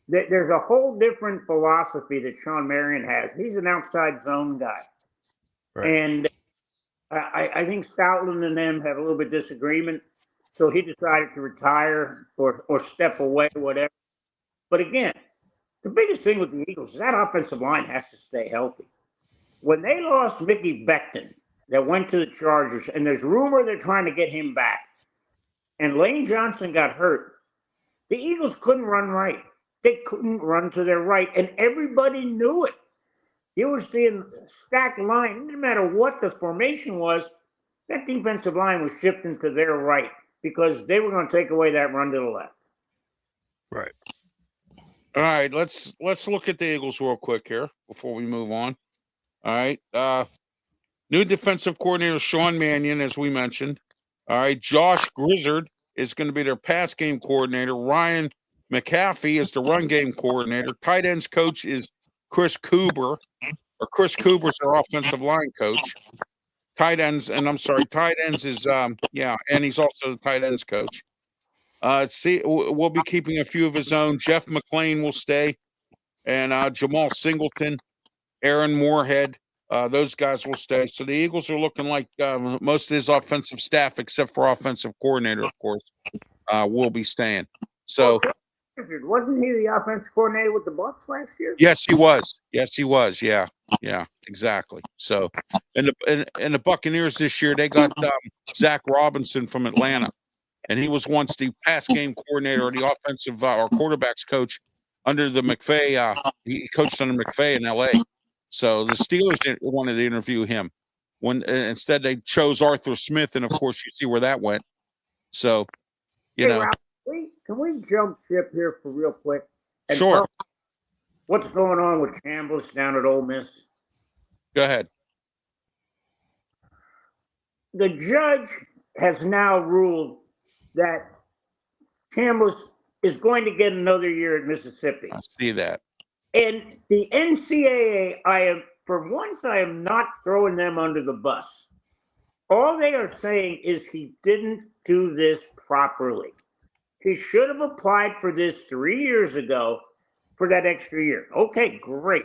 there's a whole different philosophy that Sean Marion has. He's an outside zone guy. Right. And I think Stoutland and them have a little bit of disagreement. So he decided to retire or step away, whatever. But again, the biggest thing with the Eagles is that offensive line has to stay healthy. When they lost Mickey Becton, that went to the Chargers, and there's rumor they're trying to get him back, and Lane Johnson got hurt, the Eagles couldn't run right. They couldn't run to their right, and everybody knew it. You were seeing stacked line. No matter what the formation was, that defensive line was shifting to their right because they were going to take away that run to the left. Right. All right, let's look at the Eagles real quick here before we move on. All right. New defensive coordinator Sean Mannion, as we mentioned. All right, Josh Grizzard is going to be their pass game coordinator. Ryan McAfee is the run game coordinator. Tight ends coach is Chris Cooper, or Chris Cooper's their offensive line coach. Tight ends is and he's also the tight ends coach. We'll be keeping a few of his own. Jeff McClain will stay, and Jamal Singleton, Aaron Moorhead. Those guys will stay. So the Eagles are looking like most of his offensive staff, except for offensive coordinator, of course, will be staying. So Wasn't he the offensive coordinator with the Bucs last year? Yes, he was. Yes, he was. Yeah, exactly. So, and the Buccaneers this year, they got Zach Robinson from Atlanta, and he was once the pass game coordinator or the offensive or quarterbacks coach under the McVay. He coached under McVay in L.A. So the Steelers wanted to interview him. When instead they chose Arthur Smith, and of course you see where that went. So, you know. Ralph, can we jump ship here for real quick? And Sure. What's going on with Chambliss down at Ole Miss? Go ahead. The judge has now ruled that Chambliss is going to get another year at Mississippi. I see that. And the NCAA, for once, I am not throwing them under the bus. All they are saying is he didn't do this properly. He should have applied for this 3 years ago for that extra year. Okay, great.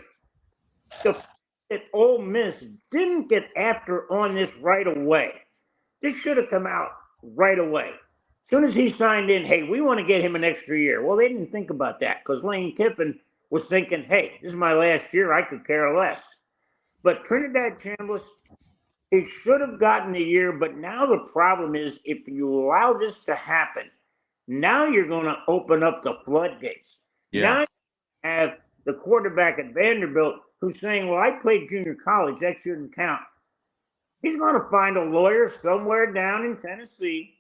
The fact that Ole Miss didn't get after on this right away. This should have come out right away. As soon as he signed in, hey, we want to get him an extra year. Well, they didn't think about that because Lane Kiffin was thinking, hey, this is my last year. I could care less. But Trinidad Chambliss, he should have gotten a year. But now the problem is if you allow this to happen, now you're going to open up the floodgates. Yeah. Now you have the quarterback at Vanderbilt who's saying, well, I played junior college. That shouldn't count. He's going to find a lawyer somewhere down in Tennessee.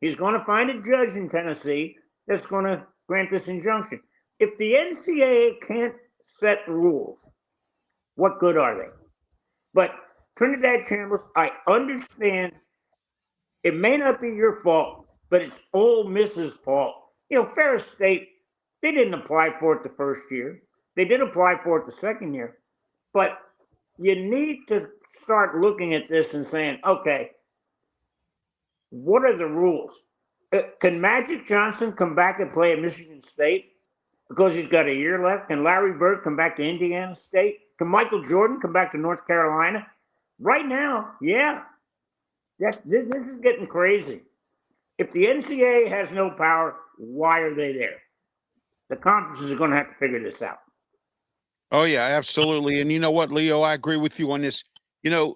He's going to find a judge in Tennessee that's going to grant this injunction. If the NCAA can't set rules, what good are they? But Trinidad Chambliss, I understand it may not be your fault, but it's Ole Miss's fault. You know, Ferris State, they didn't apply for it the first year. They did apply for it the second year. But you need to start looking at this and saying, okay, what are the rules? Can Magic Johnson come back and play at Michigan State because he's got a year left? Can Larry Bird come back to Indiana State? Can Michael Jordan come back to North Carolina? Right now, yeah. This is getting crazy. If the NCAA has no power, why are they there? The conferences are going to have to figure this out. Oh, yeah, absolutely. And you know what, Leo, I agree with you on this. You know,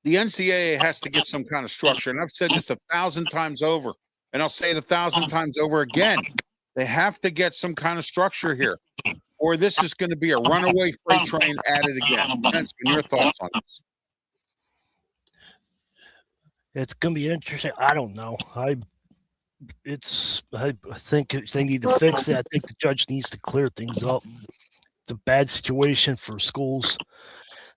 the NCAA has to get some kind of structure. And I've said this 1,000 times over, and I'll say it 1,000 times over again. They have to get some kind of structure here, or this is going to be a runaway freight train at it again. PENSMAN, your thoughts on this? It's going to be interesting. I don't know. I think they need to fix it. I think the judge needs to clear things up. It's a bad situation for schools.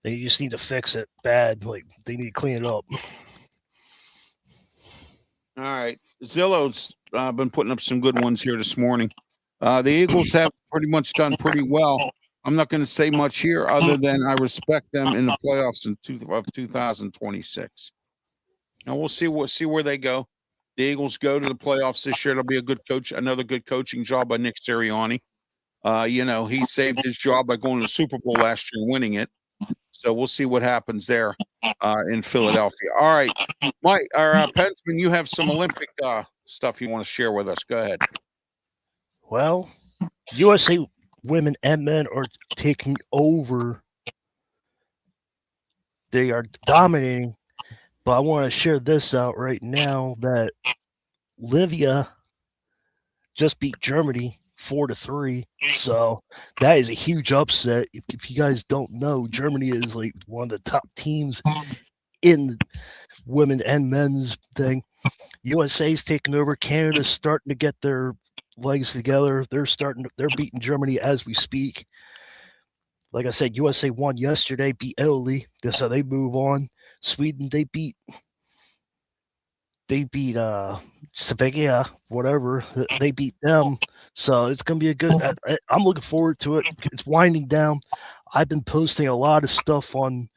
They just need to fix it bad. Like, they need to clean it up. All right. Zillow's been putting up some good ones here this morning. The Eagles have pretty much done pretty well. I'm not going to say much here other than I respect them in the playoffs of 2026. Now we'll see where they go. The Eagles go to the playoffs this year. It'll be a good coach, another good coaching job by Nick Sirianni. You know, he saved his job by going to the Super Bowl last year and winning it. So we'll see what happens there in Philadelphia. All right, Mike or PENSMAN, you have some Olympic stuff you want to share with us. Go ahead. Well, USA women and men are taking over. They are dominating. But I want to share this out right now that Livia just beat Germany 4-3. So that is a huge upset. If you guys don't know, Germany is like one of the top teams in women and men's thing. USA's taking over. Canada's starting to get their legs together. They're beating Germany as we speak. Like I said, USA won yesterday, beat Italy. That's how they move on. Sweden, they beat Slovakia, whatever. They beat them. So it's going to be a good – I'm looking forward to it. It's winding down. I've been posting a lot of stuff on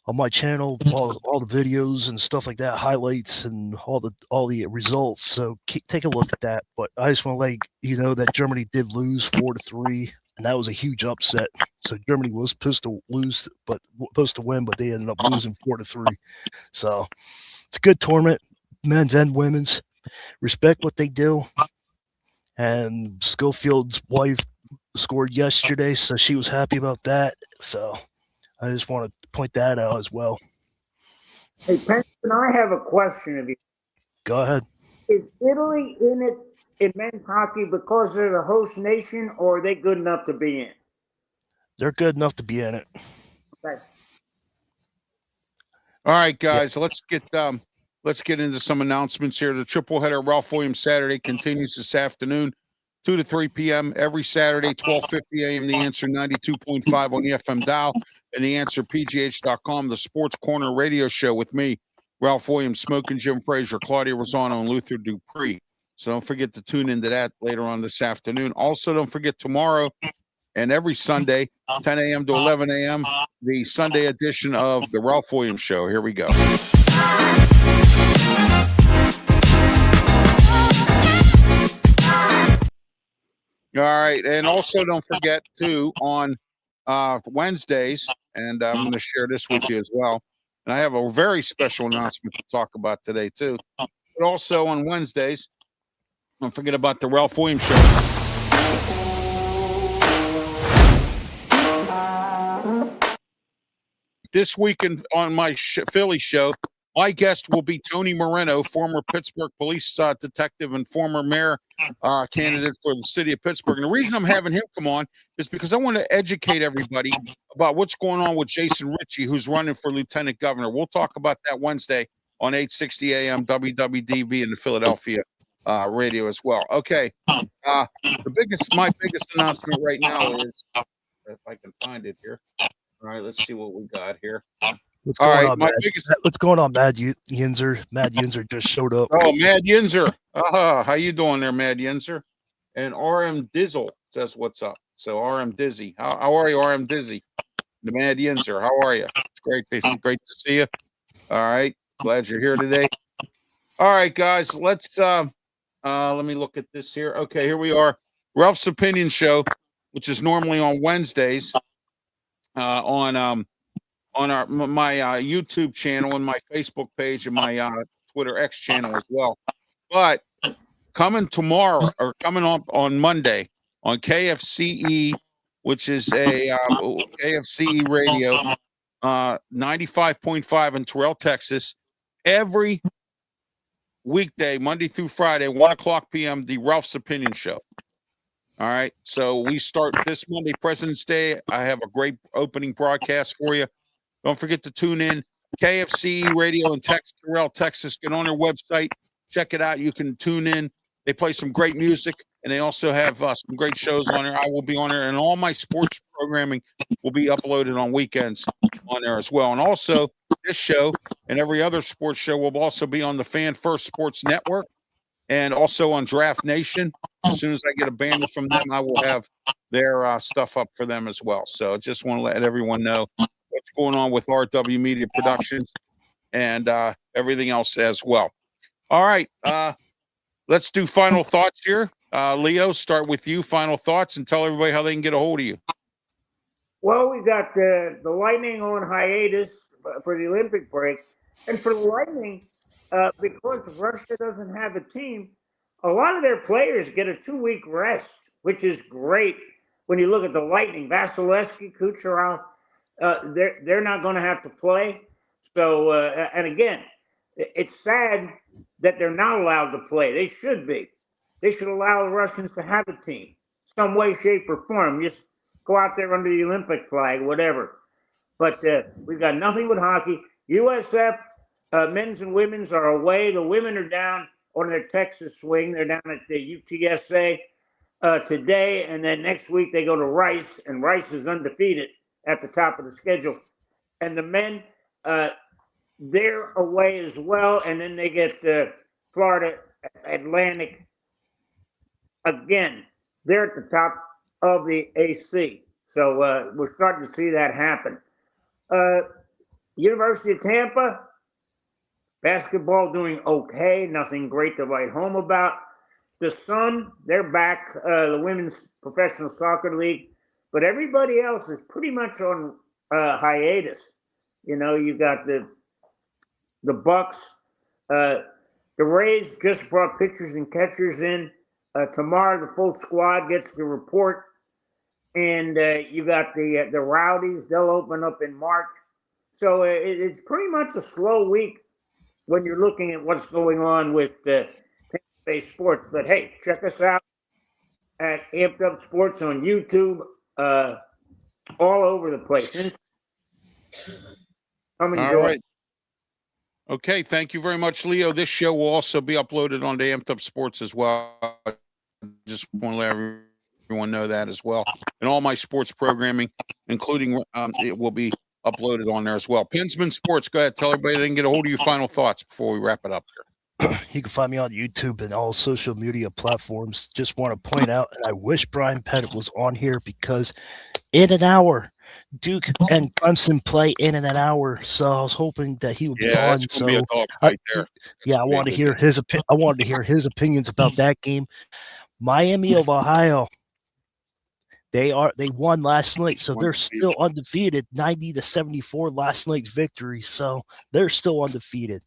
my channel, all the videos and stuff like that, highlights and all the results. So take a look at that. But I just want to let you know that Germany did lose 4-3. And that was a huge upset. So Germany was supposed to win, but they ended up losing 4-3. So it's a good tournament, men's and women's. Respect what they do, And Schofield's wife scored yesterday, so she was happy about that. So I just want to point that out as well. Hey, Pensman, I have a question of you. Go ahead. Is Italy in it in men's hockey because they're the host nation, or are they good enough to be in? They're good enough to be in it. Okay. All right, guys, let's get into some announcements here. The triple header Ralph Williams Saturday continues this afternoon, 2 to 3 p.m. every Saturday, 12:50 a.m. The Answer 92.5 on the FM dial, and the Answer PGH.com. The Sports Corner Radio Show with me, Ralph Williams, Smoking Jim Frazier, Claudia Rosano, and Luther Dupree. So don't forget to tune into that later on this afternoon. Also, don't forget tomorrow and every Sunday, 10 a.m. to 11 a.m., the Sunday edition of the Ralph Williams Show. Here we go. All right, and also don't forget, too, on Wednesdays, and I'm going to share this with you as well, and I have a very special announcement to talk about today, too, but also on Wednesdays, don't forget about the Ralph Williams Show. This weekend on my Philly show, my guest will be Tony Moreno, former Pittsburgh police detective and former mayor candidate for the city of Pittsburgh. And the reason I'm having him come on is because I want to educate everybody about what's going on with Jason Ritchie, who's running for lieutenant governor. We'll talk about that Wednesday on 860 AM WWDB in the Philadelphia radio as well. Okay, my biggest announcement right now is, if I can find it here. All right, let's see what we got here. What's going on, Mad Yinzer? Mad Yinzer just showed up. Oh, Mad Yinzer. How you doing there, Mad Yinzer? And RM Dizzle says what's up. So RM Dizzy. How are you, RM Dizzy? The Mad Yinzer. How are you? It's great to see you. All right. Glad you're here today. All right, guys. Let's let me look at this here. Okay, here we are. Ralph's Opinion Show, which is normally on Wednesdays. On my YouTube channel and my Facebook page and my Twitter X channel as well. But coming up on Monday on KFCE, which is a KFCE radio, 95.5 in Terrell, Texas, every weekday, Monday through Friday, 1 o'clock p.m., the Ralph's Opinion Show. All right, so we start this Monday, President's Day. I have a great opening broadcast for you. Don't forget to tune in. KFC Radio in Terrell, Texas. Get on their website. Check it out. You can tune in. They play some great music, and they also have some great shows on there. I will be on there, and all my sports programming will be uploaded on weekends on there as well. And also, this show and every other sports show will also be on the Fan First Sports Network and also on Draft Nation. As soon as I get a banner from them, I will have their stuff up for them as well. So just want to let everyone know what's going on with RW Media Productions and everything else as well. All right, let's do final thoughts here. Leo, start with you. Final thoughts, and tell everybody how they can get a hold of you. Well, we got the Lightning on hiatus for the Olympic break. And for the Lightning, because Russia doesn't have a team, a lot of their players get a 2-week rest, which is great. When you look at the Lightning, Vasilevsky, Kucherov, they're not going to have to play. So, and again, it's sad that they're not allowed to play. They should be. They should allow the Russians to have a team, some way, shape, or form. Just go out there under the Olympic flag, whatever. But we've got nothing with hockey. USF, men's and women's are away. The women are down on their Texas swing. They're down at the UTSA today, and then next week they go to Rice, and Rice is undefeated at the top of the schedule. And the men, they're away as well, and then they get Florida Atlantic again. They're at the top of the AC. So we're starting to see that happen. University of Tampa, basketball doing okay, nothing great to write home about. The Sun, they're back, the Women's Professional Soccer League, but everybody else is pretty much on hiatus. You know, you got the Bucks, the Rays just brought pitchers and catchers in. Tomorrow, the full squad gets to report, and you got the Rowdies. They'll open up in March. So it's pretty much a slow week when you're looking at what's going on with Penn-based sports. But hey, check us out at Amped Up Sports on YouTube, all over the place. Come and All join. right. Okay, thank you very much, Leo. This show will also be uploaded onto Amped Up Sports as well. Just want to let everyone know that as well. And all my sports programming, including it will be uploaded on there as well. PENSMAN Sports, go ahead. Tell everybody they can get a hold of your final thoughts before we wrap it up here. You can find me on YouTube and all social media platforms. Just want to point out, and I wish Brian Pettit was on here because in an hour, Duke and Clemson play in an hour. So I was hoping that he would be on. That's gonna be a dog fight there. I wanted to hear his I wanted to hear his opinions about that game. Miami of Ohio. They won last night, so they're still undefeated. 90-74 last night's victory, so they're still undefeated.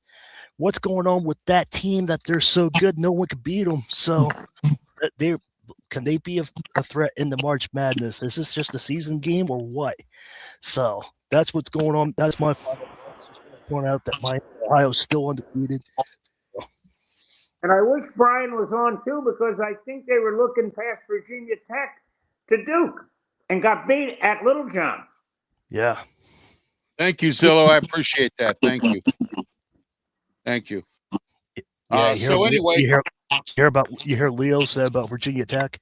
What's going on with that team that they're so good no one can beat them? So can they be a threat in the March Madness? Is this just a season game or what? So that's what's going on. That's my final thoughts. Just point out that my Ohio's still undefeated. And I wish Brian was on too, because I think they were looking past Virginia Tech to Duke and got beat at Little John. Yeah. Thank you, Zillow. I appreciate that. Thank you. Thank you. Yeah, so anyway, you hear Leo said about Virginia Tech?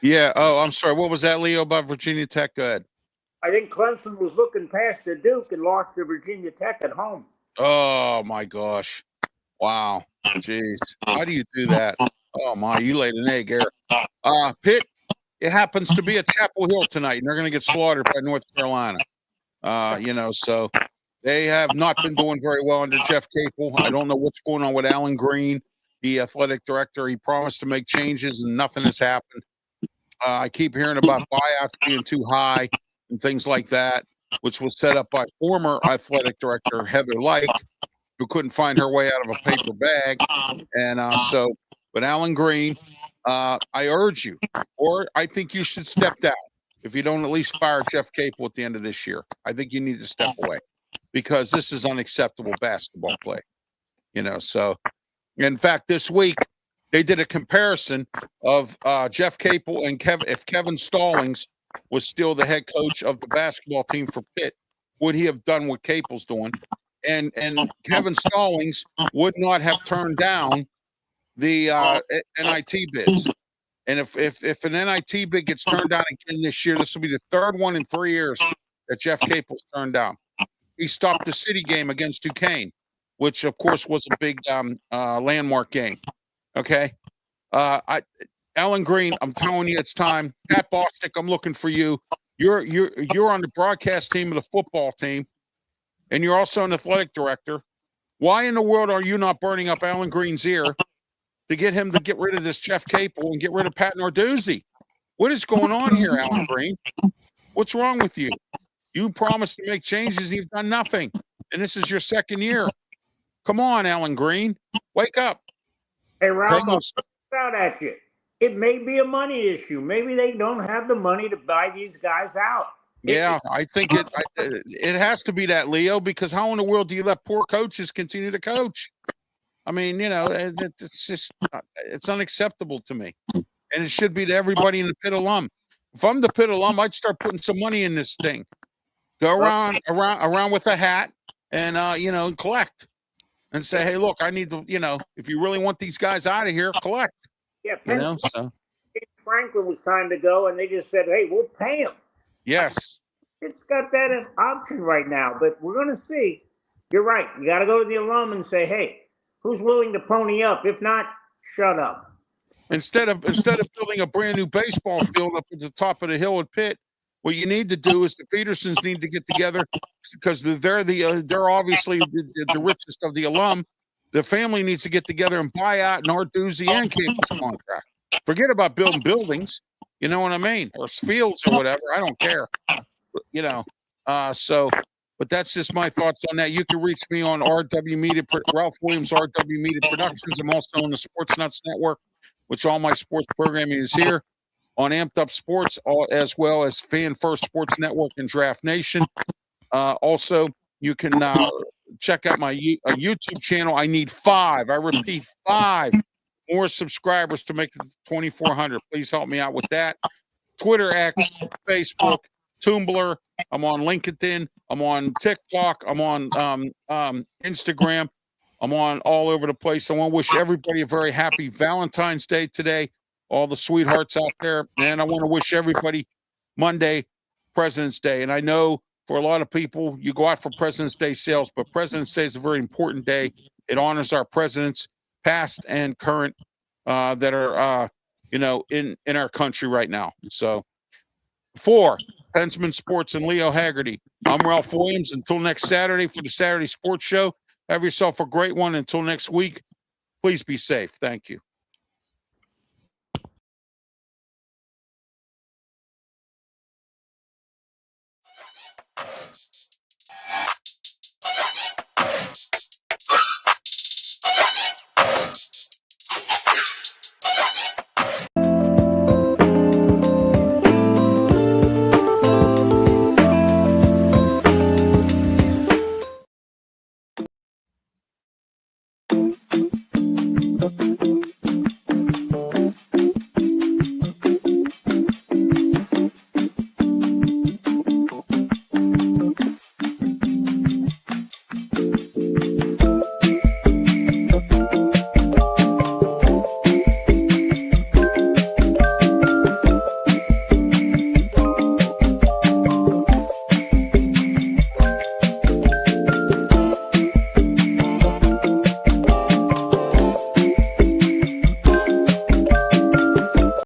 Yeah. Oh, I'm sorry. What was that, Leo, about Virginia Tech? Go ahead. I think Clemson was looking past the Duke and lost to Virginia Tech at home. Oh my gosh. Wow. Jeez. How do you do that? Oh my, you laid an egg, Eric. Pitt, it happens to be at Chapel Hill tonight, and they're going to get slaughtered by North Carolina. So they have not been doing very well under Jeff Capel. I don't know what's going on with Alan Green, the athletic director. He promised to make changes, and nothing has happened. I keep hearing about buyouts being too high and things like that, which was set up by former athletic director Heather Lyke, who couldn't find her way out of a paper bag. And but Alan Green, I urge you, or I think you should step down if you don't at least fire Jeff Capel at the end of this year. I think you need to step away because this is unacceptable basketball play. So in fact, this week they did a comparison of Jeff Capel and if Kevin Stallings was still the head coach of the basketball team for Pitt, would he have done what Capel's doing? And Kevin Stallings would not have turned down the NIT bids. And if an NIT bid gets turned down again this year, this will be the third one in 3 years that Jeff Capel's turned down. He stopped the city game against Duquesne, which of course was a big landmark game. Okay, Alan Green, I'm telling you, it's time. Pat Bostic, I'm looking for you. You're on the broadcast team of the football team, and you're also an athletic director. Why in the world are you not burning up Alan Green's ear to get him to get rid of this Jeff Capel and get rid of Pat Narduzzi? What is going on here, Alan Green? What's wrong with you? You promised to make changes, and you've done nothing. And this is your second year. Come on, Alan Green. Wake up. Hey, Ralph, out at you. It may be a money issue. Maybe they don't have the money to buy these guys out. Yeah, I think it has to be that, Leo, because how in the world do you let poor coaches continue to coach? I mean, it's just it's unacceptable to me. And it should be to everybody in the Pitt alum. If I'm the Pitt alum, I'd start putting some money in this thing. Go around with a hat and collect and say, hey, look, I need to, if you really want these guys out of here, collect. Yeah, so Franklin was time to go, and they just said, hey, we'll pay him. Yes. It's got that an option right now, but we're going to see. You're right. You got to go to the alum and say, hey, who's willing to pony up? If not, shut up. Instead of building a brand new baseball field up at the top of the hill at Pitt, what you need to do is the Petersons need to get together because they're obviously the richest of the alum. The family needs to get together and buy out Narduzzi and Capel's contract. Forget about building buildings. You know what I mean? Or fields or whatever. I don't care. But that's just my thoughts on that. You can reach me on RW Media, Ralph Williams, RW Media Productions. I'm also on the Sports Nuts Network which all my sports programming is here on Amped Up Sports, as well as Fan First Sports Network and Draft Nation. Also, you can check out my YouTube channel. I need 5. I repeat, 5 more subscribers to make it 2,400. Please help me out with that. Twitter, X, Facebook, Tumblr. I'm on LinkedIn. I'm on TikTok. I'm on Instagram. I'm on all over the place. I want to wish everybody a very happy Valentine's Day today, all the sweethearts out there. And I want to wish everybody Monday, President's Day. And I know for a lot of people, you go out for President's Day sales, but President's Day is a very important day. It honors our presidents, past and current, that are, in our country right now. So for PENSMAN Sports and Leo Haggerty, I'm Ralph Williams. Until next Saturday for the Saturday Sports Show, have yourself a great one. Until next week, please be safe. Thank you.